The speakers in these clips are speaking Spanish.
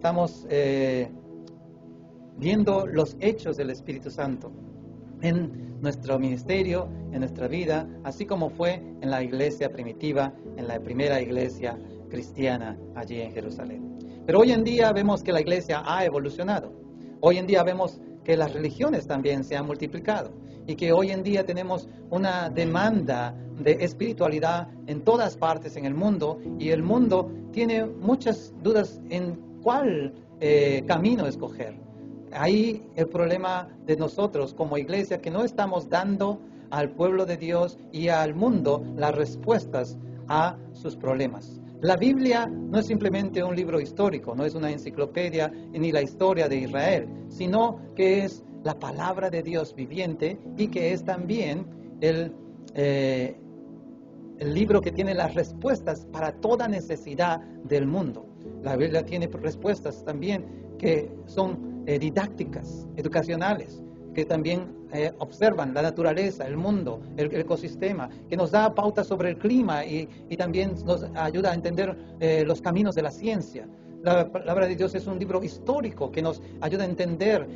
estamos viendo los hechos del Espíritu Santo en nuestro ministerio, en nuestra vida, así como fue en la iglesia primitiva, en la primera iglesia cristiana allí en Jerusalén. Pero hoy en día vemos que la iglesia ha evolucionado. Hoy en día vemos que las religiones también se han multiplicado y que hoy en día tenemos una demanda de espiritualidad en todas partes en el mundo, y el mundo tiene muchas dudas en cuál camino escoger. Ahí el problema de nosotros como iglesia, que no estamos dando al pueblo de Dios y al mundo las respuestas a sus problemas. La Biblia no es simplemente un libro histórico, no es una enciclopedia ni la historia de Israel, sino que es la palabra de Dios viviente, y que es también el libro que tiene las respuestas para toda necesidad del mundo. La Biblia tiene respuestas también que son didácticas, educacionales, que también observan la naturaleza, el mundo, el ecosistema, que nos da pautas sobre el clima y también nos ayuda a entender los caminos de la ciencia. La palabra de Dios es un libro histórico que nos ayuda a entender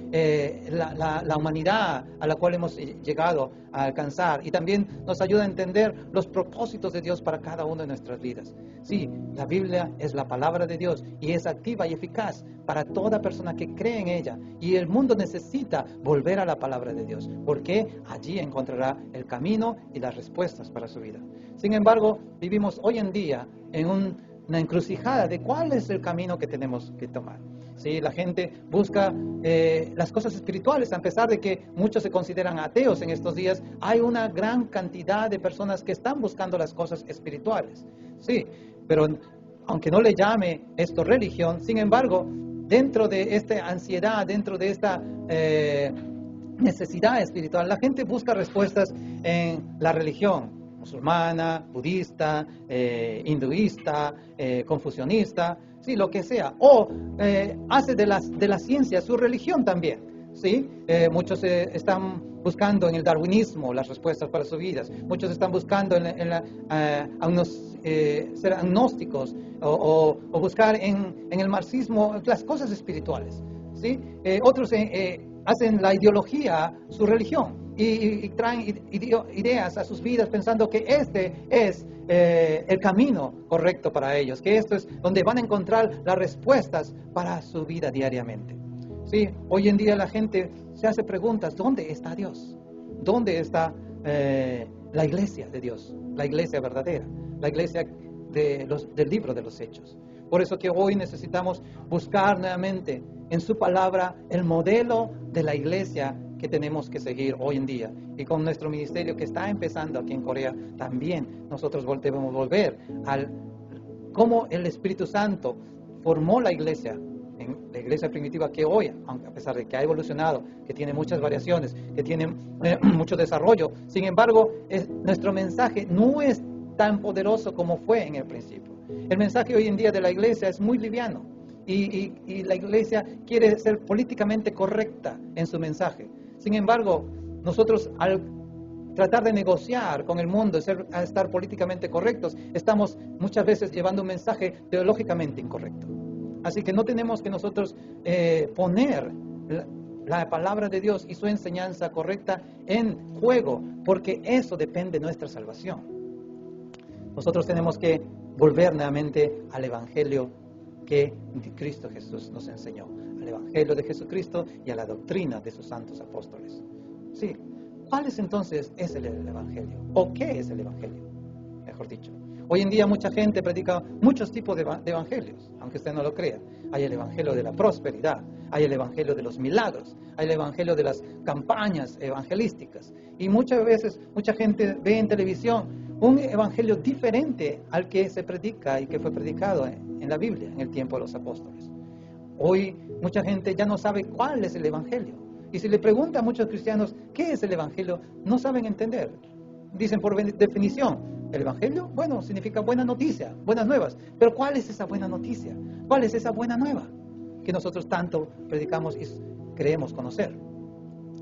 la humanidad a la cual hemos llegado a alcanzar, y también nos ayuda a entender los propósitos de Dios para cada una de nuestras vidas. Sí, la Biblia es la palabra de Dios y es activa y eficaz para toda persona que cree en ella, y el mundo necesita volver a la palabra de Dios, porque allí encontrará el camino y las respuestas para su vida. Sin embargo, vivimos hoy en día en una encrucijada de cuál es el camino que tenemos que tomar. Sí, la gente busca las cosas espirituales, a pesar de que muchos se consideran ateos en estos días. Hay una gran cantidad de personas que están buscando las cosas espirituales. Sí, pero aunque no le llame esto religión, sin embargo, dentro de esta ansiedad, dentro de esta necesidad espiritual, la gente busca respuestas en la religión musulmana, budista, hinduista, confucionista, sí, lo que sea, o hace de la ciencia su religión también, sí. Muchos están buscando en el darwinismo las respuestas para sus vidas, muchos están buscando ser agnósticos, o buscar en el marxismo las cosas espirituales, sí. Otros hacen la ideología su religión, y traen ideas a sus vidas pensando que este es el camino correcto para ellos, que esto es donde van a encontrar las respuestas para su vida diariamente. Sí, hoy en día la gente se hace preguntas: ¿dónde está Dios? ¿Dónde está la iglesia de Dios? La iglesia verdadera, la iglesia del libro de los Hechos. Por eso que hoy necesitamos buscar nuevamente en su palabra el modelo de la iglesia que tenemos que seguir hoy en día. Y con nuestro ministerio que está empezando aquí en Corea, también nosotros debemos volver al cómo el Espíritu Santo formó la iglesia, en la iglesia primitiva, que hoy, aunque a pesar de que ha evolucionado, que tiene muchas variaciones, que tiene mucho desarrollo, sin embargo, nuestro mensaje no es tan poderoso como fue en el principio. El mensaje hoy en día de la iglesia es muy liviano, y la iglesia quiere ser políticamente correcta en su mensaje. Sin embargo, nosotros, al tratar de negociar con el mundo, a estar políticamente correctos, estamos muchas veces llevando un mensaje teológicamente incorrecto. Así que no tenemos que nosotros poner la palabra de Dios y su enseñanza correcta en juego, porque eso depende de nuestra salvación. Nosotros tenemos que volver nuevamente al Evangelio que Cristo Jesús nos enseñó, al Evangelio de Jesucristo y a la doctrina de sus santos apóstoles. Sí, ¿cuál es entonces el Evangelio? ¿O qué es el Evangelio? Mejor dicho. Hoy en día mucha gente predica muchos tipos de evangelios, aunque usted no lo crea. Hay el Evangelio de la prosperidad, hay el Evangelio de los milagros, hay el Evangelio de las campañas evangelísticas. Y muchas veces mucha gente ve en televisión un evangelio diferente al que se predica y que fue predicado en la Biblia en el tiempo de los apóstoles. Hoy mucha gente ya no sabe cuál es el evangelio. Y si le pregunta a muchos cristianos qué es el evangelio, no saben entender. Dicen por definición, el evangelio, bueno, significa buena noticia, buenas nuevas. Pero ¿cuál es esa buena noticia? ¿Cuál es esa buena nueva que nosotros tanto predicamos y creemos conocer?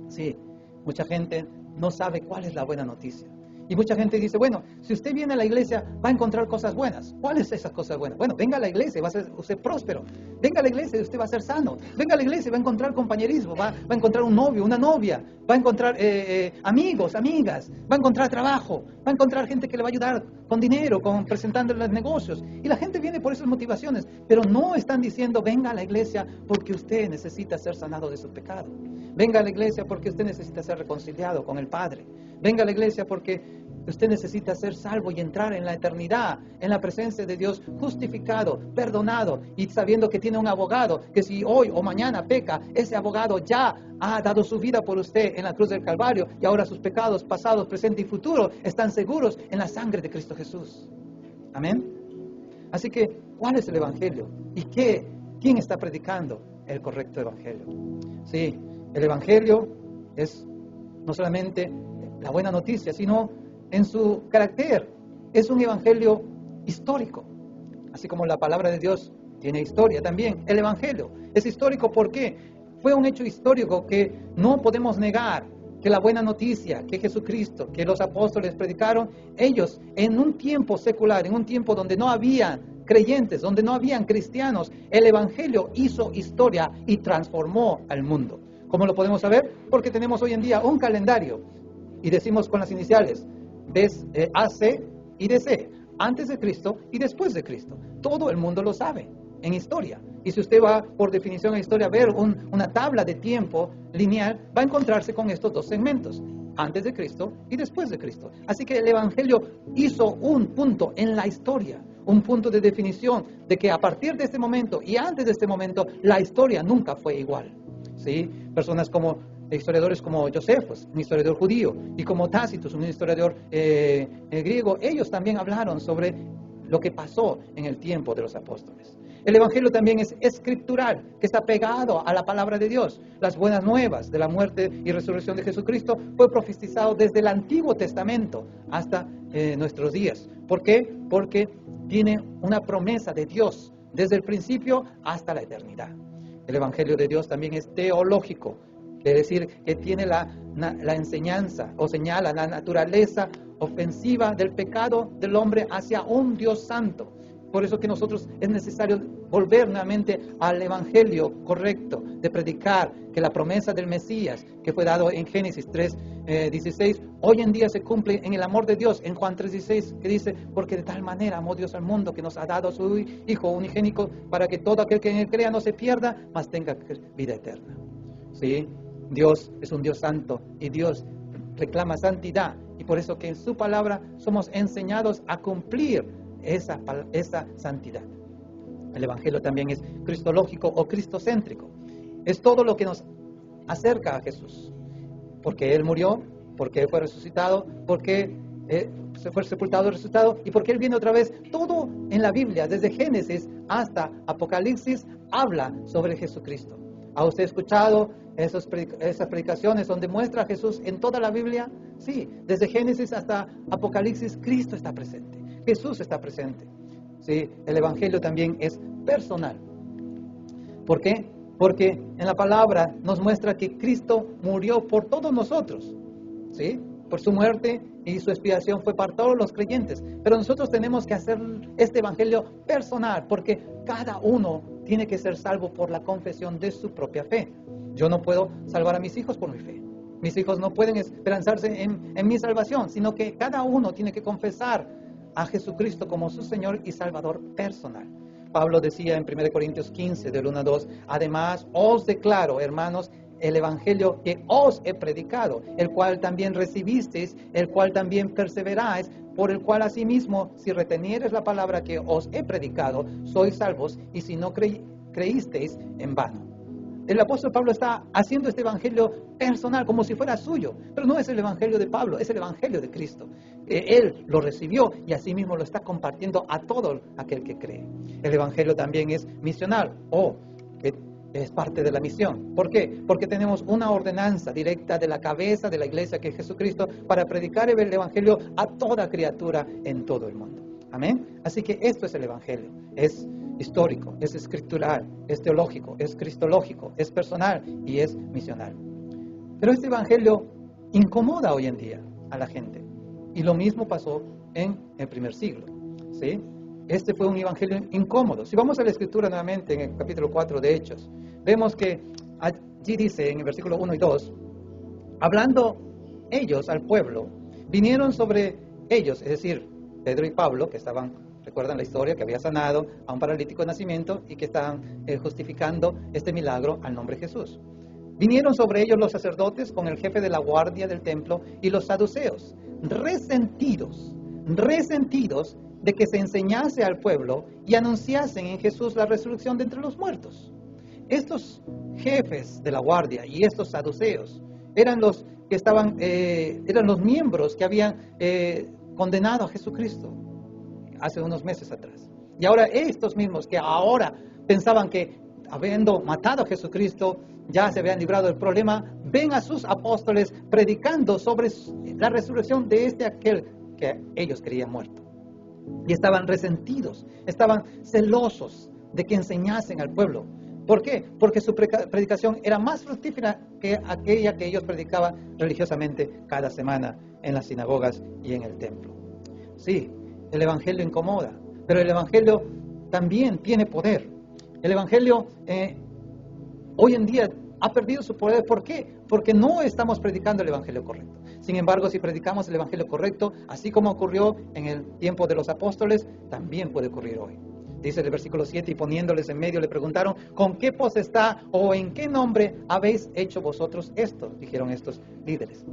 Sí, mucha gente no sabe cuál es la buena noticia. Y mucha gente dice, bueno, si usted viene a la iglesia va a encontrar cosas buenas. ¿Cuáles son esas cosas buenas? Bueno, venga a la iglesia y va a ser usted próspero. Venga a la iglesia y usted va a ser sano. Venga a la iglesia y va a encontrar compañerismo, va a encontrar un novio, una novia, va a encontrar amigos, amigas, va a encontrar trabajo, va a encontrar gente que le va a ayudar con dinero, presentando los negocios. Y la gente viene por esas motivaciones, pero no están diciendo, venga a la iglesia porque usted necesita ser sanado de su pecado. Venga a la iglesia porque usted necesita ser reconciliado con el Padre. Venga a la iglesia porque usted necesita ser salvo y entrar en la eternidad, en la presencia de Dios, justificado, perdonado y sabiendo que tiene un abogado, que si hoy o mañana peca, ese abogado ya ha dado su vida por usted en la cruz del Calvario y ahora sus pecados pasados, presente y futuro están seguros en la sangre de Cristo Jesús. Amén. Así que, ¿cuál es el evangelio? ¿Y quién está predicando el correcto evangelio? Sí, el evangelio es no solamente la buena noticia, sino en su carácter es un evangelio histórico. Así como la palabra de Dios tiene historia también, el evangelio es histórico porque fue un hecho histórico que no podemos negar, que la buena noticia, que Jesucristo, que los apóstoles predicaron, ellos en un tiempo secular, en un tiempo donde no había creyentes, donde no habían cristianos, el evangelio hizo historia y transformó al mundo. ¿Cómo lo podemos saber? Porque tenemos hoy en día un calendario y decimos con las iniciales AC y DC, antes de Cristo y después de Cristo. Todo el mundo lo sabe en historia. Y si usted va por definición a historia a ver una tabla de tiempo lineal, va a encontrarse con estos dos segmentos, antes de Cristo y después de Cristo. Así que el evangelio hizo un punto en la historia, un punto de definición de que a partir de este momento y antes de este momento, la historia nunca fue igual. ¿Sí? Personas como historiadores como Josefos, un historiador judío, y como Tácitus, un historiador griego, ellos también hablaron sobre lo que pasó en el tiempo de los apóstoles. El evangelio también es escritural, que está pegado a la palabra de Dios. Las buenas nuevas de la muerte y resurrección de Jesucristo fue profetizado desde el Antiguo Testamento hasta nuestros días. ¿Por qué? Porque tiene una promesa de Dios desde el principio hasta la eternidad. El evangelio de Dios también es teológico, es decir, que tiene la enseñanza o señala la naturaleza ofensiva del pecado del hombre hacia un Dios santo. Por eso que nosotros es necesario volver nuevamente al evangelio correcto, de predicar que la promesa del Mesías, que fue dado en Génesis 3:16, hoy en día se cumple en el amor de Dios, en Juan 3:16, que dice, porque de tal manera amó Dios al mundo, que nos ha dado a su Hijo unigénico, para que todo aquel que en él crea no se pierda, mas tenga vida eterna. ¿Sí? Dios es un Dios santo y Dios reclama santidad, y por eso que en su palabra somos enseñados a cumplir esa santidad. El evangelio también es cristológico o cristocéntrico. Es todo lo que nos acerca a Jesús. Porque Él murió, porque Él fue resucitado, porque se fue sepultado y resucitado, y porque Él viene otra vez. Todo en la Biblia, desde Génesis hasta Apocalipsis, habla sobre Jesucristo. ¿Ha usted escuchado esas predicaciones donde muestra a Jesús en toda la Biblia? Sí, desde Génesis hasta Apocalipsis, Cristo está presente. Jesús está presente. ¿Sí? El evangelio también es personal. ¿Por qué? Porque en la palabra nos muestra que Cristo murió por todos nosotros. ¿Sí? Por su muerte y su expiación fue para todos los creyentes. Pero nosotros tenemos que hacer este evangelio personal, porque cada uno tiene que ser salvo por la confesión de su propia fe. Yo no puedo salvar a mis hijos por mi fe. Mis hijos no pueden esperanzarse en mi salvación, sino que cada uno tiene que confesar a Jesucristo como su Señor y Salvador personal. Pablo decía en 1 Corintios 15, del 1 al 2, además os declaro, hermanos, el evangelio que os he predicado, el cual también recibisteis, el cual también perseveráis, por el cual asimismo, si retenieres la palabra que os he predicado, sois salvos, y si no creísteis, en vano. El apóstol Pablo está haciendo este evangelio personal, como si fuera suyo, pero no es el evangelio de Pablo, es el evangelio de Cristo. Él lo recibió y asimismo lo está compartiendo a todo aquel que cree. El evangelio también es misional, que es parte de la misión. ¿Por qué? Porque tenemos una ordenanza directa de la cabeza de la iglesia, que es Jesucristo, para predicar el evangelio a toda criatura en todo el mundo. Amén. Así que esto es el evangelio. Es histórico, es escritural, es teológico, es cristológico, es personal y es misional. Pero este evangelio incomoda hoy en día a la gente. Y lo mismo pasó en el primer siglo, ¿sí? Este fue un evangelio incómodo. Si vamos a la escritura nuevamente en el capítulo 4 de Hechos, vemos que allí dice en el versículo 1 y 2, hablando ellos al pueblo, vinieron sobre ellos, es decir, Pedro y Pablo, que estaban, recuerdan la historia, que había sanado a un paralítico de nacimiento y que estaban justificando este milagro al nombre de Jesús. Vinieron sobre ellos los sacerdotes con el jefe de la guardia del templo y los saduceos, resentidos de que se enseñase al pueblo y anunciasen en Jesús la resurrección de entre los muertos. Estos jefes de la guardia y estos saduceos eran los que eran los miembros que habían condenado a Jesucristo hace unos meses atrás. Y ahora estos mismos que ahora pensaban que habiendo matado a Jesucristo ya se habían librado del problema, ven a sus apóstoles predicando sobre la resurrección de aquel que ellos creían muerto. Y estaban resentidos, estaban celosos de que enseñasen al pueblo. ¿Por qué? Porque su predicación era más fructífera que aquella que ellos predicaban religiosamente cada semana en las sinagogas y en el templo. Sí, el evangelio incomoda, pero el evangelio también tiene poder. El evangelio hoy en día ha perdido su poder. ¿Por qué? Porque no estamos predicando el evangelio correcto. Sin embargo, si predicamos el evangelio correcto, así como ocurrió en el tiempo de los apóstoles, también puede ocurrir hoy. Dice el versículo 7, y poniéndoles en medio le preguntaron, ¿con qué potestad o en qué nombre habéis hecho vosotros esto? Dijeron estos líderes.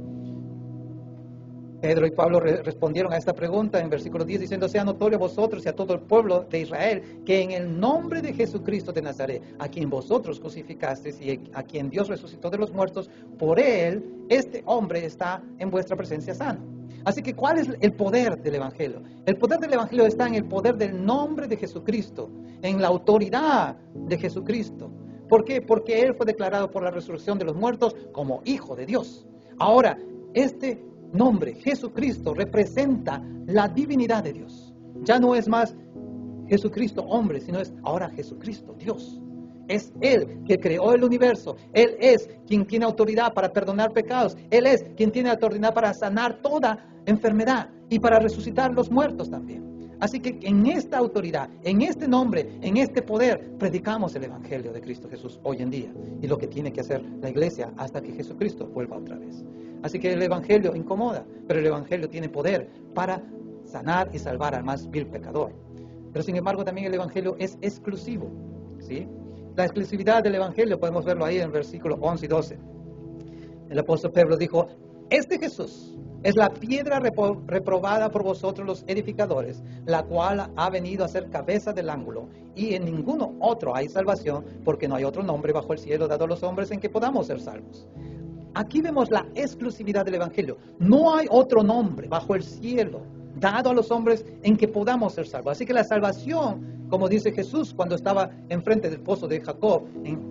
Pedro y Pablo respondieron a esta pregunta en versículo 10 diciendo, sea notorio a vosotros y a todo el pueblo de Israel que en el nombre de Jesucristo de Nazaret, a quien vosotros crucificasteis y a quien Dios resucitó de los muertos, por él este hombre está en vuestra presencia sano. Así que, ¿cuál es el poder del evangelio? El poder del evangelio está en el poder del nombre de Jesucristo, en la autoridad de Jesucristo. ¿Por qué? Porque él fue declarado por la resurrección de los muertos como Hijo de Dios. Ahora, este nombre, Jesucristo, representa la divinidad de Dios. Ya no es más Jesucristo hombre, sino es ahora Jesucristo Dios. Es Él que creó el universo. Él es quien tiene autoridad para perdonar pecados. Él es quien tiene autoridad para sanar toda enfermedad y para resucitar los muertos también. Así que en esta autoridad, en este nombre, en este poder, predicamos el Evangelio de Cristo Jesús hoy en día. Y lo que tiene que hacer la iglesia hasta que Jesucristo vuelva otra vez. Así que el Evangelio incomoda, pero el Evangelio tiene poder para sanar y salvar al más vil pecador. Pero sin embargo también el Evangelio es exclusivo, ¿sí? La exclusividad del Evangelio podemos verlo ahí en el versículo 11 y 12. El apóstol Pedro dijo, este Jesús es la piedra reprobada por vosotros los edificadores, la cual ha venido a ser cabeza del ángulo, y en ninguno otro hay salvación, porque no hay otro nombre bajo el cielo dado a los hombres en que podamos ser salvos. Aquí vemos la exclusividad del Evangelio. No hay otro nombre bajo el cielo dado a los hombres en que podamos ser salvos. Así que la salvación, como dice Jesús cuando estaba enfrente del pozo de Jacob,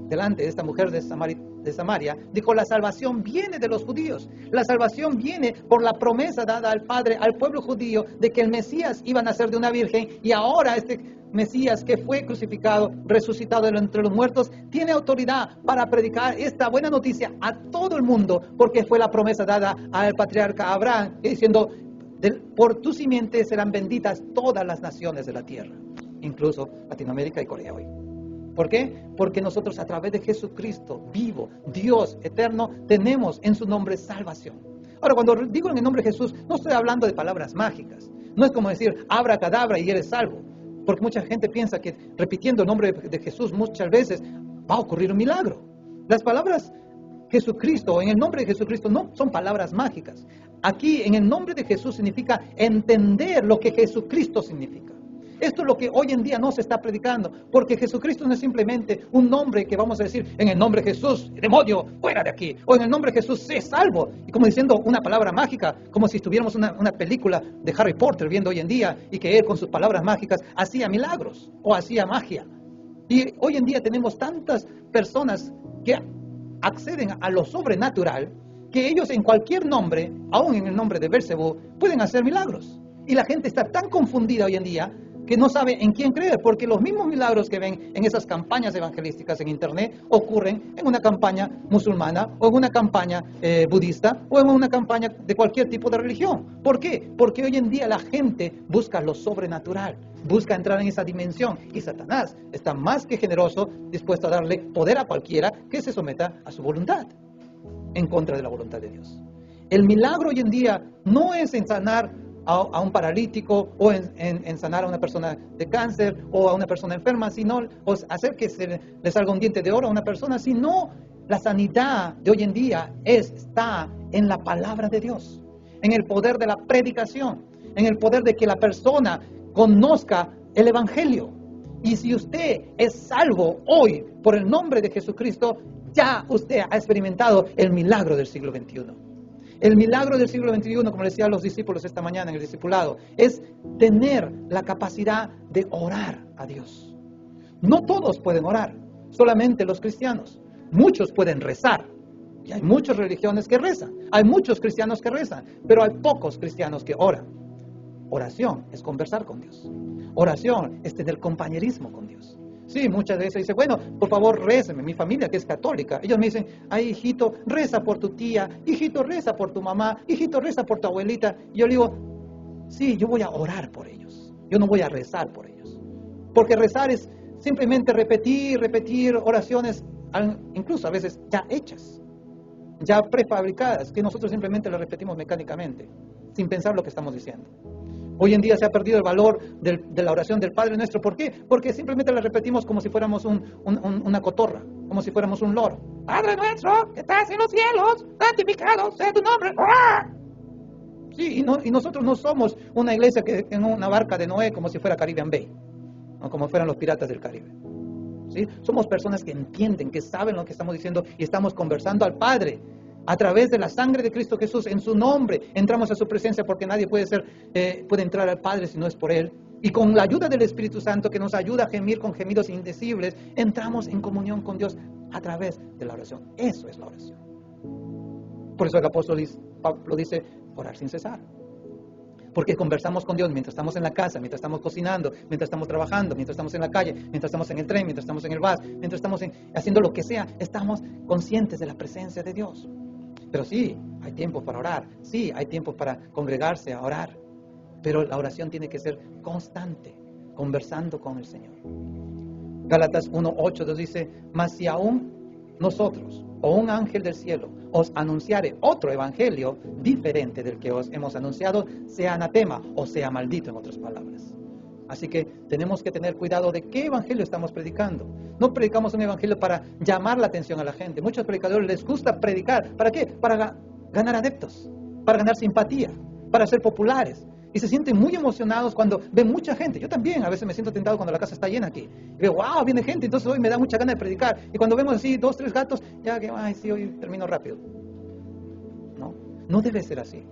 delante de esta mujer de Samaria, dijo, la salvación viene de los judíos. La salvación viene por la promesa dada al Padre, al pueblo judío, de que el Mesías iba a nacer de una virgen, y ahora este Mesías que fue crucificado, resucitado de entre los muertos, tiene autoridad para predicar esta buena noticia a todo el mundo, porque fue la promesa dada al patriarca Abraham, diciendo, por tu simiente serán benditas todas las naciones de la tierra, incluso Latinoamérica y Corea hoy. ¿Por qué? Porque nosotros a través de Jesucristo vivo, Dios eterno, tenemos en su nombre salvación. Ahora, cuando digo en el nombre de Jesús, no estoy hablando de palabras mágicas. No es como decir abracadabra y eres salvo. Porque mucha gente piensa que repitiendo el nombre de Jesús muchas veces va a ocurrir un milagro. Las palabras Jesucristo o en el nombre de Jesucristo no son palabras mágicas. Aquí en el nombre de Jesús significa entender lo que Jesucristo significa. Esto es lo que hoy en día no se está predicando, porque Jesucristo no es simplemente un nombre que vamos a decir, en el nombre de Jesús, demonio, fuera de aquí, o en el nombre de Jesús, sé salvo, y como diciendo una palabra mágica, como si estuviéramos una película de Harry Potter viendo hoy en día, y que él con sus palabras mágicas hacía milagros, o hacía magia. Y hoy en día tenemos tantas personas que acceden a lo sobrenatural, que ellos en cualquier nombre, aún en el nombre de Belcebú, pueden hacer milagros. Y la gente está tan confundida hoy en día, que no sabe en quién creer, porque los mismos milagros que ven en esas campañas evangelísticas en Internet ocurren en una campaña musulmana o en una campaña budista o en una campaña de cualquier tipo de religión. ¿Por qué? Porque hoy en día la gente busca lo sobrenatural, busca entrar en esa dimensión, y Satanás está más que generoso, dispuesto a darle poder a cualquiera que se someta a su voluntad, en contra de la voluntad de Dios. El milagro hoy en día no es en sanar a un paralítico o en sanar a una persona de cáncer o a una persona enferma, sino o hacer que se le salga un diente de oro a una persona, sino la sanidad de hoy en día está en la palabra de Dios, en el poder de la predicación, en el poder de que la persona conozca el Evangelio. Y si usted es salvo hoy por el nombre de Jesucristo, ya usted ha experimentado el milagro del siglo XXI. El milagro del siglo XXI, como le decía a los discípulos esta mañana en el discipulado, es tener la capacidad de orar a Dios. No todos pueden orar, solamente los cristianos. Muchos pueden rezar, y hay muchas religiones que rezan, hay muchos cristianos que rezan, pero hay pocos cristianos que oran. Oración es conversar con Dios. Oración es tener compañerismo con Dios. Sí, muchas veces dice, bueno, por favor, réceme. Mi familia que es católica, ellos me dicen, ay, hijito, reza por tu tía, hijito, reza por tu mamá, hijito, reza por tu abuelita. Y yo le digo, sí, yo voy a orar por ellos. Yo no voy a rezar por ellos. Porque rezar es simplemente repetir oraciones, incluso a veces ya hechas, ya prefabricadas, que nosotros simplemente las repetimos mecánicamente, sin pensar lo que estamos diciendo. Hoy en día se ha perdido el valor de la oración del Padre Nuestro. ¿Por qué? Porque simplemente la repetimos como si fuéramos una cotorra, como si fuéramos un loro. Padre Nuestro, que estás en los cielos, santificado sea tu nombre. ¡Ah! Sí, y nosotros no somos una iglesia que en una barca de Noé como si fuera Caribbean Bay, o como fueran los piratas del Caribe. ¿Sí? Somos personas que entienden, que saben lo que estamos diciendo y estamos conversando al Padre. A través de la sangre de Cristo Jesús, en su nombre, entramos a su presencia porque nadie puede entrar al Padre si no es por Él. Y con la ayuda del Espíritu Santo que nos ayuda a gemir con gemidos indecibles, entramos en comunión con Dios a través de la oración. Eso es la oración. Por eso el apóstol Pablo dice, orar sin cesar. Porque conversamos con Dios mientras estamos en la casa, mientras estamos cocinando, mientras estamos trabajando, mientras estamos en la calle, mientras estamos en el tren, mientras estamos en el bus, mientras estamos haciendo lo que sea, estamos conscientes de la presencia de Dios. Pero sí, hay tiempo para orar, sí, hay tiempo para congregarse a orar, pero la oración tiene que ser constante, conversando con el Señor. Gálatas 1:8 nos dice, mas si aún nosotros o un ángel del cielo os anunciare otro evangelio diferente del que os hemos anunciado, sea anatema o sea maldito, en otras palabras. Así que tenemos que tener cuidado de qué evangelio estamos predicando. No predicamos un evangelio para llamar la atención a la gente. Muchos predicadores les gusta predicar. ¿Para qué? Para ganar adeptos, para ganar simpatía, para ser populares. Y se sienten muy emocionados cuando ven mucha gente. Yo también a veces me siento tentado cuando la casa está llena aquí. Y veo, wow, viene gente, entonces hoy me da mucha gana de predicar. Y cuando vemos así 2, 3 gatos, ya que, ay, sí, hoy termino rápido. No debe ser así.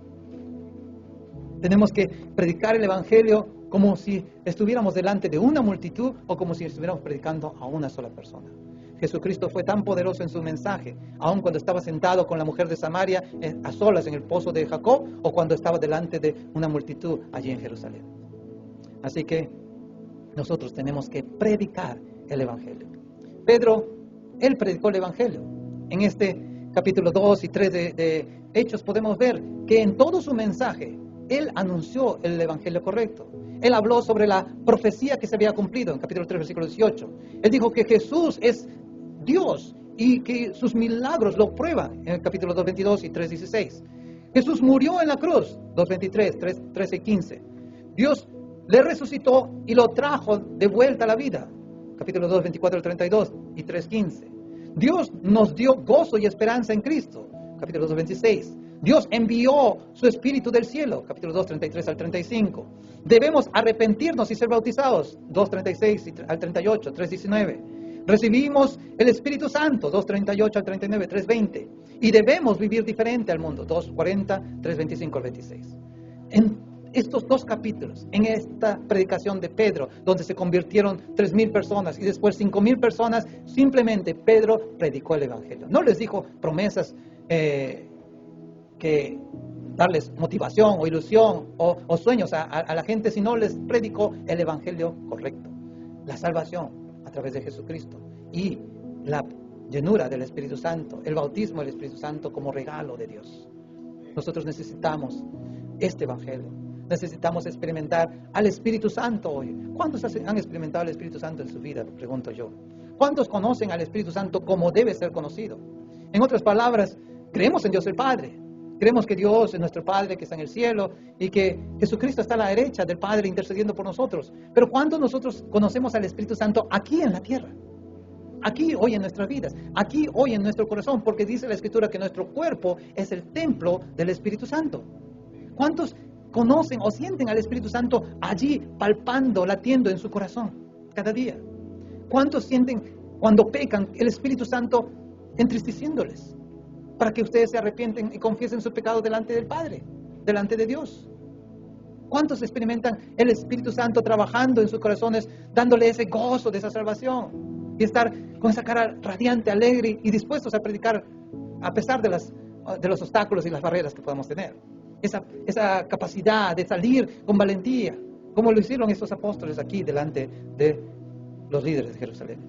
Tenemos que predicar el evangelio como si estuviéramos delante de una multitud o como si estuviéramos predicando a una sola persona. Jesucristo fue tan poderoso en su mensaje, aun cuando estaba sentado con la mujer de Samaria a solas en el pozo de Jacob o cuando estaba delante de una multitud allí en Jerusalén. Así que nosotros tenemos que predicar el evangelio. Pedro, él predicó el evangelio. En este capítulo 2 y 3 de Hechos podemos ver que en todo su mensaje él anunció el evangelio correcto. Él habló sobre la profecía que se había cumplido en capítulo 3, versículo 18. Él dijo que Jesús es Dios y que sus milagros lo prueban en el capítulo 2, 22 y 3, 16. Jesús murió en la cruz, 2, 23, 3, 13 y 15. Dios le resucitó y lo trajo de vuelta a la vida. Capítulo 2, 24 al 32 y 3, 15. Dios nos dio gozo y esperanza en Cristo. Capítulo 2, 26. Dios envió su Espíritu del cielo, capítulo 2, 33 al 35. Debemos arrepentirnos y ser bautizados, 2, 36 al 38, 3, 19. Recibimos el Espíritu Santo, 2, 38 al 39, 3, 20. Y debemos vivir diferente al mundo, 2, 40, 3, 25 al 26. En estos 2 capítulos, en esta predicación de Pedro, donde se convirtieron 3,000 personas y después 5,000 personas, simplemente Pedro predicó el Evangelio. No les dijo promesas que darles motivación o ilusión o sueños a la gente si no les predico el evangelio correcto. La salvación a través de Jesucristo y la llenura del Espíritu Santo, el bautismo del Espíritu Santo como regalo de Dios. Nosotros necesitamos este evangelio. Necesitamos experimentar al Espíritu Santo hoy. ¿Cuántos han experimentado el Espíritu Santo en su vida? Pregunto yo. ¿Cuántos conocen al Espíritu Santo como debe ser conocido? En otras palabras, creemos en Dios el Padre. Creemos que Dios es nuestro Padre que está en el cielo y que Jesucristo está a la derecha del Padre intercediendo por nosotros. Pero ¿cuántos nosotros conocemos al Espíritu Santo aquí en la tierra? Aquí hoy en nuestras vidas, aquí hoy en nuestro corazón, porque dice la Escritura que nuestro cuerpo es el templo del Espíritu Santo. ¿Cuántos conocen o sienten al Espíritu Santo allí palpando, latiendo en su corazón cada día? ¿Cuántos sienten cuando pecan el Espíritu Santo entristeciéndoles para que ustedes se arrepienten y confiesen sus pecados delante del Padre, delante de Dios? ¿Cuántos experimentan el Espíritu Santo trabajando en sus corazones, dándole ese gozo de esa salvación? Y estar con esa cara radiante, alegre y dispuestos a predicar a pesar de los obstáculos y las barreras que podamos tener. Esa capacidad de salir con valentía, como lo hicieron estos apóstoles aquí delante de los líderes de Jerusalén.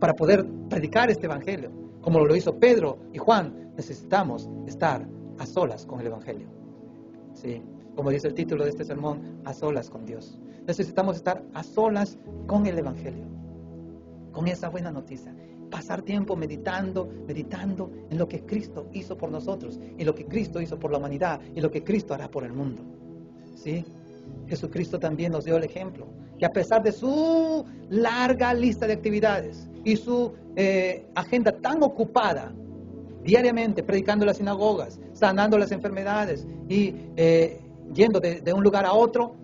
Para poder predicar este evangelio, como lo hizo Pedro y Juan, necesitamos estar a solas con el evangelio. Sí, como dice el título de este sermón, a solas con Dios. Necesitamos estar a solas con el evangelio, con esa buena noticia. Pasar tiempo meditando en lo que Cristo hizo por nosotros y lo que Cristo hizo por la humanidad y lo que Cristo hará por el mundo. ¿Sí? Jesucristo también nos dio el ejemplo, que a pesar de su larga lista de actividades y su agenda tan ocupada, diariamente predicando en las sinagogas, sanando las enfermedades y yendo de un lugar a otro,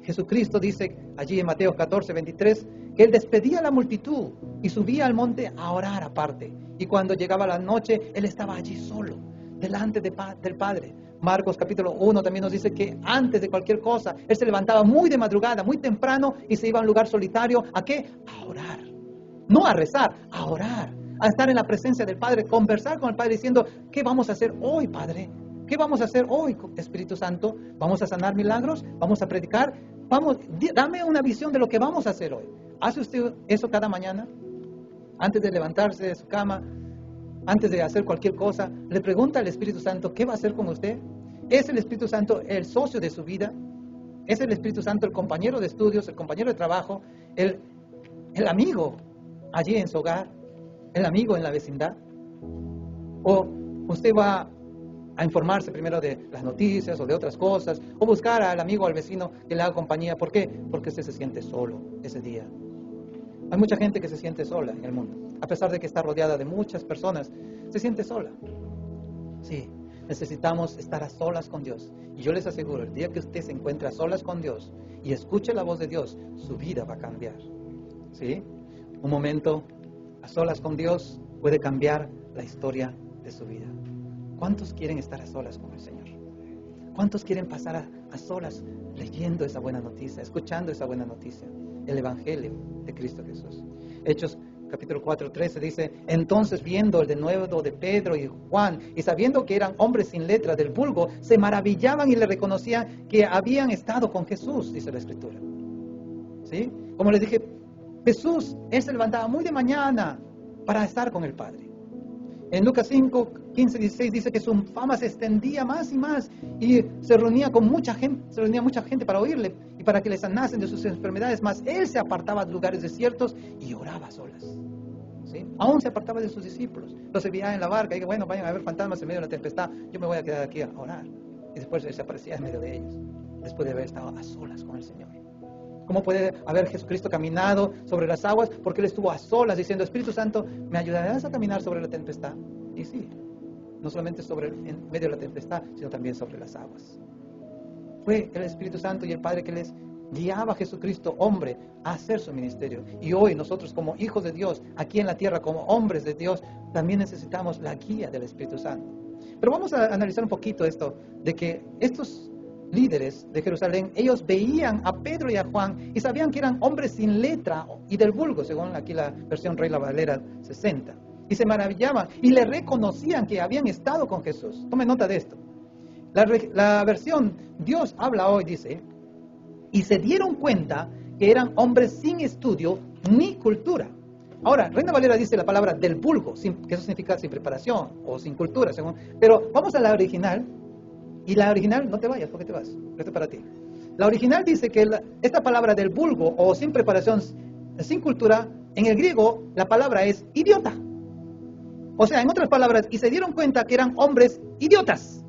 Jesucristo dice allí en Mateo 14, 23, que Él despedía a la multitud y subía al monte a orar aparte. Y cuando llegaba la noche, Él estaba allí solo, delante del Padre. Marcos capítulo 1 también nos dice que antes de cualquier cosa, Él se levantaba muy de madrugada, muy temprano, y se iba a un lugar solitario. ¿A qué? A orar. No a rezar, a orar. A estar en la presencia del Padre, conversar con el Padre diciendo, ¿qué vamos a hacer hoy, Padre? ¿Qué vamos a hacer hoy, Espíritu Santo? ¿Vamos a sanar milagros? ¿Vamos a predicar? Dame una visión de lo que vamos a hacer hoy. ¿Hace usted eso cada mañana? Antes de levantarse de su cama, antes de hacer cualquier cosa, le pregunta al Espíritu Santo, ¿qué va a hacer con usted? ¿Es el Espíritu Santo el socio de su vida? ¿Es el Espíritu Santo el compañero de estudios, el compañero de trabajo, el amigo allí en su hogar, el amigo en la vecindad? ¿O usted va a informarse primero de las noticias o de otras cosas, o buscar al amigo o al vecino que le haga compañía? ¿Por qué? Porque usted se siente solo ese día. Hay mucha gente que se siente sola en el mundo. A pesar de que está rodeada de muchas personas, se siente sola. Sí, necesitamos estar a solas con Dios. Y yo les aseguro, el día que usted se encuentre a solas con Dios y escuche la voz de Dios, su vida va a cambiar. ¿Sí? Un momento a solas con Dios puede cambiar la historia de su vida. ¿Cuántos quieren estar a solas con el Señor? ¿Cuántos quieren pasar a solas leyendo esa buena noticia, escuchando esa buena noticia? El Evangelio de Cristo Jesús. Hechos capítulo 4, 13 dice, entonces viendo el denuedo de Pedro y Juan, y sabiendo que eran hombres sin letra del vulgo, se maravillaban y le reconocían que habían estado con Jesús, dice la Escritura. ¿Sí? Como les dije, Jesús, Él se levantaba muy de mañana para estar con el Padre. En Lucas 5, 15, 16 dice que su fama se extendía más y más y se reunía mucha gente para oírle y para que le sanasen de sus enfermedades, mas Él se apartaba de lugares desiertos y oraba a solas. ¿Sí? Aún se apartaba de sus discípulos, los enviaba en la barca y bueno, vayan a ver fantasmas en medio de la tempestad, yo me voy a quedar aquí a orar. Y después Él se aparecía en medio de ellos, después de haber estado a solas con el Señor. ¿Cómo puede haber Jesucristo caminado sobre las aguas? Porque Él estuvo a solas diciendo, Espíritu Santo, ¿me ayudarás a caminar sobre la tempestad? Y sí, no solamente en medio de la tempestad, sino también sobre las aguas. Fue el Espíritu Santo y el Padre que les guiaba a Jesucristo, hombre, a hacer su ministerio. Y hoy nosotros como hijos de Dios, aquí en la tierra, como hombres de Dios, también necesitamos la guía del Espíritu Santo. Pero vamos a analizar un poquito esto, de que estos líderes de Jerusalén, ellos veían a Pedro y a Juan y sabían que eran hombres sin letra y del vulgo, según aquí la versión Reina Valera 60. Y se maravillaban y le reconocían que habían estado con Jesús. Tome nota de esto. La versión Dios habla hoy dice, y se dieron cuenta que eran hombres sin estudio ni cultura. Ahora, Reina Valera dice la palabra del vulgo, que eso significa sin preparación o sin cultura, según. Pero vamos a la original, y la original, no te vayas, ¿por qué te vas? Esto es para ti. La original dice que esta palabra del vulgo o sin preparación, sin cultura, en el griego la palabra es idiota. O sea, en otras palabras, y se dieron cuenta que eran hombres idiotas.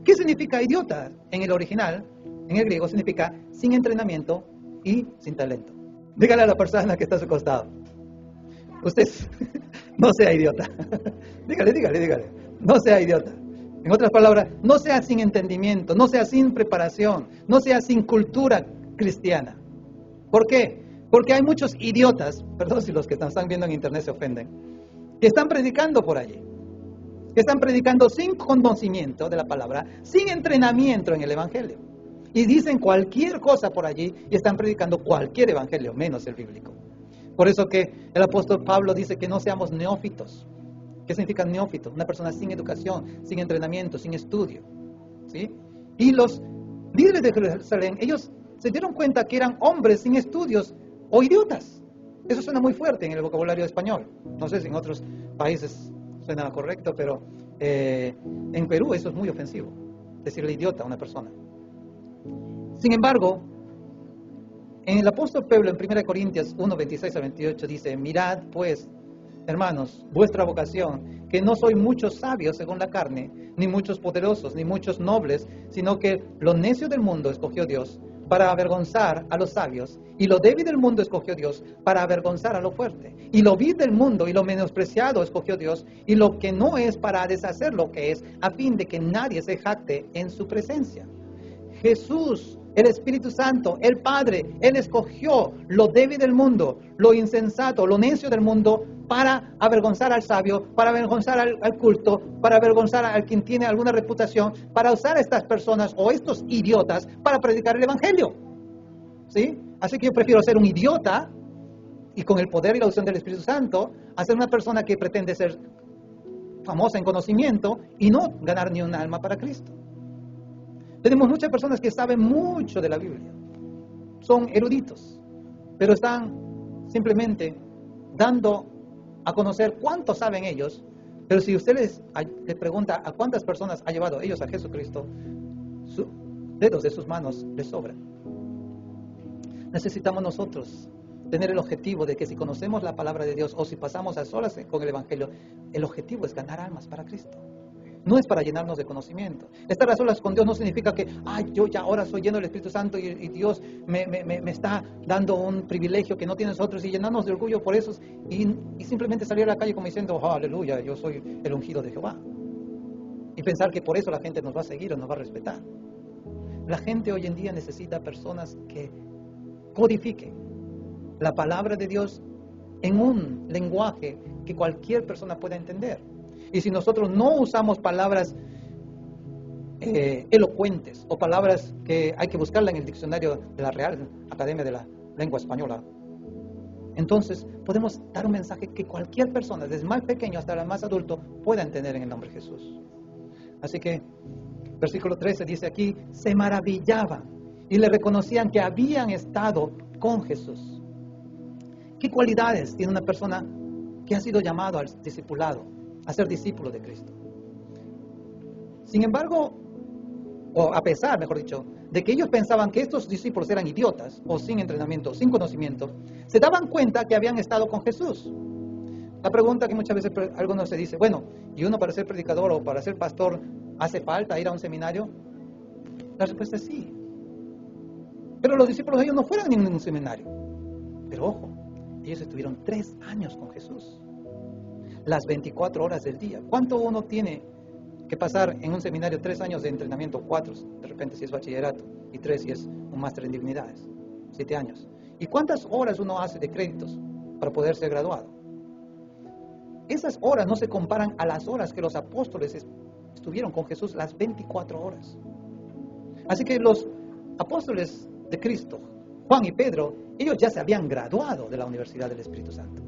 ¿Qué significa idiota en el original? En el griego significa sin entrenamiento y sin talento. Dígale a la persona que está a su costado, usted no sea idiota. Dígale. No sea idiota. En otras palabras, no sea sin entendimiento, no sea sin preparación, no sea sin cultura cristiana. ¿Por qué? Porque hay muchos idiotas, perdón si los que están viendo en internet se ofenden, que están predicando por allí. Que están predicando sin conocimiento de la palabra, sin entrenamiento en el evangelio. Y dicen cualquier cosa por allí y están predicando cualquier evangelio, menos el bíblico. Por eso que el apóstol Pablo dice que no seamos neófitos. ¿Qué significa neófito? Una persona sin educación, sin entrenamiento, sin estudio. ¿Sí? Y los líderes de Jerusalén, ellos se dieron cuenta que eran hombres sin estudios o idiotas. Eso suena muy fuerte en el vocabulario español. No sé si en otros países suena correcto, pero en Perú eso es muy ofensivo, decirle idiota a una persona. Sin embargo, en el apóstol Pablo en 1 Corintios 1, 26 a 28 dice, mirad pues, hermanos, vuestra vocación, que no soy muchos sabios según la carne, ni muchos poderosos, ni muchos nobles, sino que lo necio del mundo escogió Dios para avergonzar a los sabios, y lo débil del mundo escogió Dios para avergonzar a lo fuerte, y lo vil del mundo y lo menospreciado escogió Dios, y lo que no es para deshacer lo que es, a fin de que nadie se jacte en su presencia. Jesús, el Espíritu Santo, el Padre, Él escogió lo débil del mundo, lo insensato, lo necio del mundo, para avergonzar al sabio, para avergonzar al culto, para avergonzar a quien tiene alguna reputación, para usar a estas personas o estos idiotas para predicar el Evangelio. ¿Sí? Así que yo prefiero ser un idiota y con el poder y la unción del Espíritu Santo, a ser una persona que pretende ser famosa en conocimiento y no ganar ni un alma para Cristo. Tenemos muchas personas que saben mucho de la Biblia, son eruditos, pero están simplemente dando a conocer cuánto saben ellos, pero si usted les pregunta a cuántas personas ha llevado ellos a Jesucristo, sus dedos de sus manos les sobran. Necesitamos nosotros tener el objetivo de que si conocemos la palabra de Dios o si pasamos a solas con el Evangelio, el objetivo es ganar almas para Cristo. No es para llenarnos de conocimiento. Estar a solas con Dios no significa que, yo ya ahora soy lleno del Espíritu Santo y Dios me está dando un privilegio que no tienen nosotros y llenarnos de orgullo por eso y simplemente salir a la calle como diciendo, aleluya, yo soy el ungido de Jehová. Y pensar que por eso la gente nos va a seguir o nos va a respetar. La gente hoy en día necesita personas que codifiquen la palabra de Dios en un lenguaje que cualquier persona pueda entender. Y si nosotros no usamos palabras elocuentes o palabras que hay que buscarla en el diccionario de la Real Academia de la Lengua Española, entonces podemos dar un mensaje que cualquier persona, desde el más pequeño hasta el más adulto, pueda entender en el nombre de Jesús. Así que, versículo 13 dice aquí, se maravillaban y le reconocían que habían estado con Jesús. ¿Qué cualidades tiene una persona que ha sido llamado al discipulado, a ser discípulo de Cristo? Sin embargo, o a pesar, mejor dicho, de que ellos pensaban que estos discípulos eran idiotas, o sin entrenamiento, sin conocimiento, se daban cuenta que habían estado con Jesús. La pregunta que muchas veces algunos se dice, bueno, ¿y uno para ser predicador o para ser pastor hace falta ir a un seminario? La respuesta es sí. Pero los discípulos ellos no fueron a ningún seminario. Pero ojo, ellos estuvieron 3 años con Jesús. Las 24 horas del día. ¿Cuánto uno tiene que pasar en un seminario? 3 años de entrenamiento, 4 de repente si es bachillerato, y 3 si es un máster en divinidades, 7 años. ¿Y cuántas horas uno hace de créditos para poder ser graduado? Esas horas no se comparan a las horas que los apóstoles estuvieron con Jesús, las 24 horas. Así que los apóstoles de Cristo, Juan y Pedro, ellos ya se habían graduado de la Universidad del Espíritu Santo.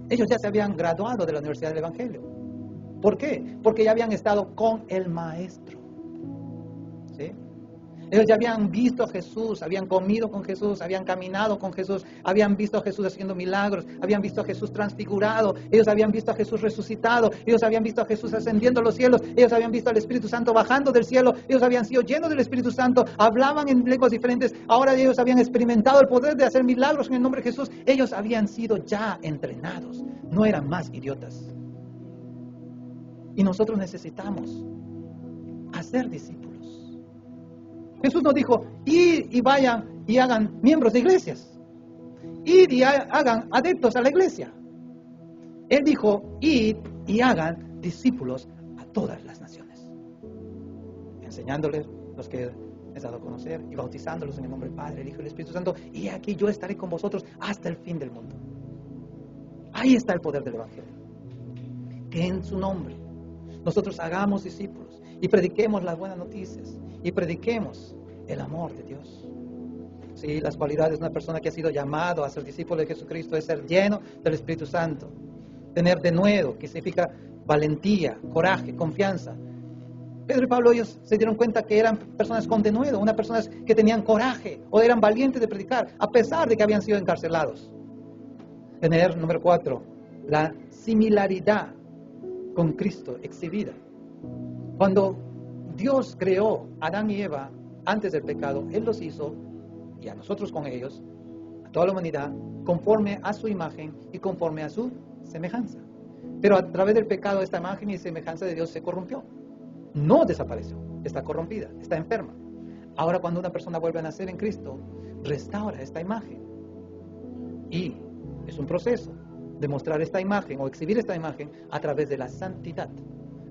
Ellos ya se habían graduado de la Universidad del Evangelio. ¿Por qué? Porque ya habían estado con el Maestro. Ellos ya habían visto a Jesús, habían comido con Jesús, habían caminado con Jesús, habían visto a Jesús haciendo milagros, habían visto a Jesús transfigurado, ellos habían visto a Jesús resucitado, ellos habían visto a Jesús ascendiendo a los cielos, ellos habían visto al Espíritu Santo bajando del cielo, ellos habían sido llenos del Espíritu Santo, hablaban en lenguas diferentes, ahora ellos habían experimentado el poder de hacer milagros en el nombre de Jesús. Ellos habían sido ya entrenados, no eran más idiotas. Y nosotros necesitamos hacer discípulos. Jesús nos dijo, id y vayan y hagan miembros de iglesias. Id y hagan adeptos a la iglesia. Él dijo, id y hagan discípulos a todas las naciones. Enseñándoles los que les he dado a conocer y bautizándolos en el nombre del Padre, el Hijo y el Espíritu Santo. Y aquí yo estaré con vosotros hasta el fin del mundo. Ahí está el poder del Evangelio. Que en su nombre nosotros hagamos discípulos y prediquemos las buenas noticias y prediquemos el amor de Dios. Sí, las cualidades de una persona que ha sido llamado a ser discípulo de Jesucristo es ser lleno del Espíritu Santo, tener denuedo, que significa valentía, coraje, confianza. Pedro y Pablo, ellos se dieron cuenta que eran personas con denuedo, unas personas que tenían coraje o eran valientes de predicar, a pesar de que habían sido encarcelados. Tener, número 4, la similaridad con Cristo exhibida. Cuando Dios creó a Adán y Eva antes del pecado, Él los hizo, y a nosotros con ellos, a toda la humanidad, conforme a su imagen y conforme a su semejanza. Pero a través del pecado, esta imagen y semejanza de Dios se corrompió. No desapareció, está corrompida, está enferma. Ahora cuando una persona vuelve a nacer en Cristo, restaura esta imagen. Y es un proceso de mostrar esta imagen o exhibir esta imagen a través de la santidad,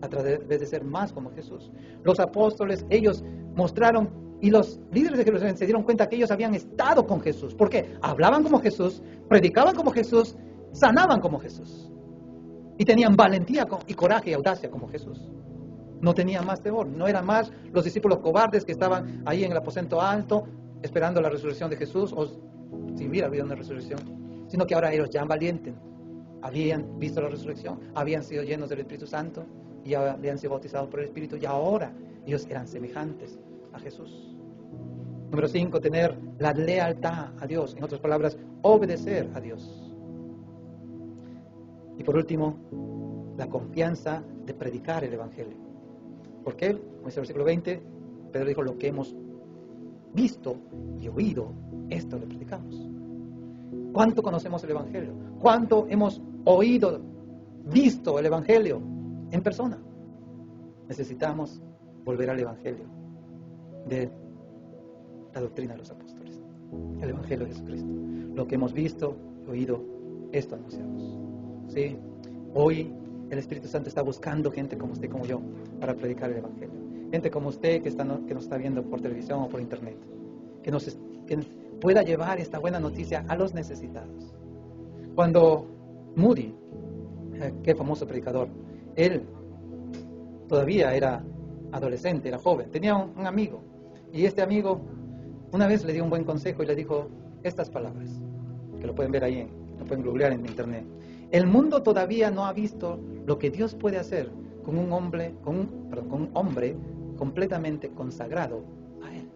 a través de ser más como Jesús. Los apóstoles, ellos mostraron, y los líderes de Jerusalén se dieron cuenta que ellos habían estado con Jesús. ¿Por qué? Hablaban como Jesús, predicaban como Jesús, sanaban como Jesús. Y tenían valentía y coraje y audacia como Jesús. No tenían más temor, no eran más los discípulos cobardes que estaban ahí en el aposento alto esperando la resurrección de Jesús, o si hubiera habido una resurrección, sino que ahora ellos ya valientes, habían visto la resurrección, habían sido llenos del Espíritu Santo y habían sido bautizados por el Espíritu, y ahora ellos eran semejantes a Jesús. Número 5, tener la lealtad a Dios, en otras palabras, obedecer a Dios. Y por último, la confianza de predicar el Evangelio. ¿Por qué? Como dice el versículo 20, Pedro dijo, lo que hemos visto y oído, esto le predicamos. ¿Cuánto conocemos el Evangelio? ¿Cuánto hemos oído, visto el Evangelio en persona? Necesitamos volver al Evangelio de la doctrina de los apóstoles, el Evangelio de Jesucristo. Lo que hemos visto y oído, esto anunciamos. ¿Sí? Hoy el Espíritu Santo está buscando gente como usted, como yo, para predicar el Evangelio. Gente como usted que nos está viendo por televisión o por internet, que pueda llevar esta buena noticia a los necesitados. Cuando Moody, qué famoso predicador, él todavía era adolescente, era joven, tenía un amigo, y este amigo una vez le dio un buen consejo y le dijo estas palabras, que lo pueden ver ahí, lo pueden googlear en internet. El mundo todavía no ha visto lo que Dios puede hacer con un hombre completamente consagrado a Él.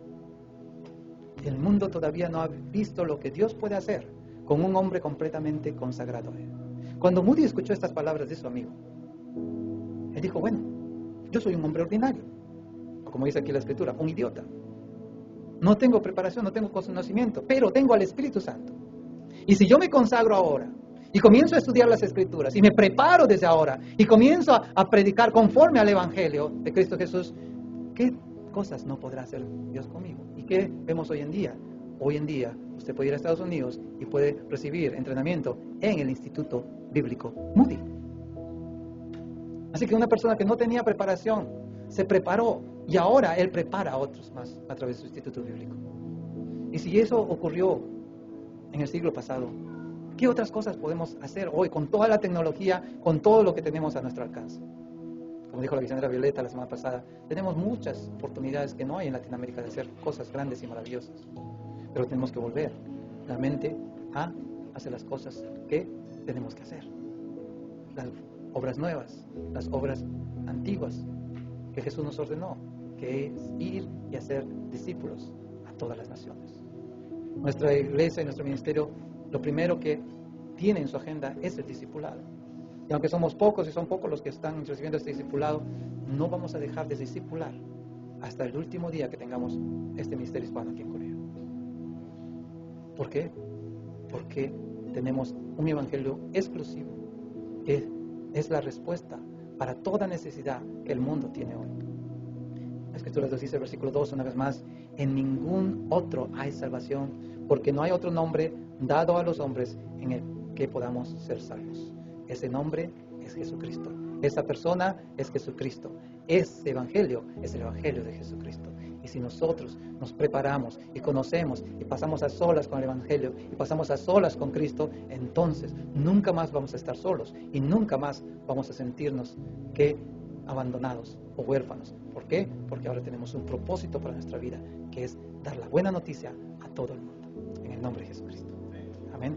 El mundo todavía no ha visto lo que Dios puede hacer con un hombre completamente consagrado a Él. Cuando Moody escuchó estas palabras de su amigo, él dijo, bueno, yo soy un hombre ordinario, como dice aquí la Escritura, un idiota. No tengo preparación, no tengo conocimiento, pero tengo al Espíritu Santo. Y si yo me consagro ahora, y comienzo a estudiar las Escrituras, y me preparo desde ahora, y comienzo a predicar conforme al Evangelio de Cristo Jesús, ¿qué cosas no podrá hacer Dios conmigo? ¿Y qué vemos hoy en día? Hoy en día usted puede ir a Estados Unidos y puede recibir entrenamiento en el Instituto Bíblico Moody. Así que una persona que no tenía preparación, se preparó, y ahora él prepara a otros más a través de su Instituto Bíblico. Y si eso ocurrió en el siglo pasado, ¿qué otras cosas podemos hacer hoy con toda la tecnología, con todo lo que tenemos a nuestro alcance? Como dijo la misionera Violeta la semana pasada, tenemos muchas oportunidades que no hay en Latinoamérica de hacer cosas grandes y maravillosas. Pero tenemos que volver la mente a hacer las cosas que tenemos que hacer. Las obras nuevas, las obras antiguas que Jesús nos ordenó, que es ir y hacer discípulos a todas las naciones. Nuestra iglesia y nuestro ministerio, lo primero que tiene en su agenda es el discipulado. Y aunque somos pocos y son pocos los que están recibiendo este discipulado, no vamos a dejar de discipular hasta el último día que tengamos este ministerio hispano aquí en Corea. ¿Por qué? Porque tenemos un evangelio exclusivo. Es la respuesta para toda necesidad que el mundo tiene hoy. La Escritura nos dice, el versículo 2, una vez más, en ningún otro hay salvación, porque no hay otro nombre dado a los hombres en el que podamos ser salvos. Ese nombre es Jesucristo. Esa persona es Jesucristo. Ese evangelio es el evangelio de Jesucristo. Y si nosotros nos preparamos y conocemos y pasamos a solas con el evangelio y pasamos a solas con Cristo, entonces nunca más vamos a estar solos y nunca más vamos a sentirnos que abandonados o huérfanos. ¿Por qué? Porque ahora tenemos un propósito para nuestra vida, que es dar la buena noticia a todo el mundo. En el nombre de Jesucristo. Amén.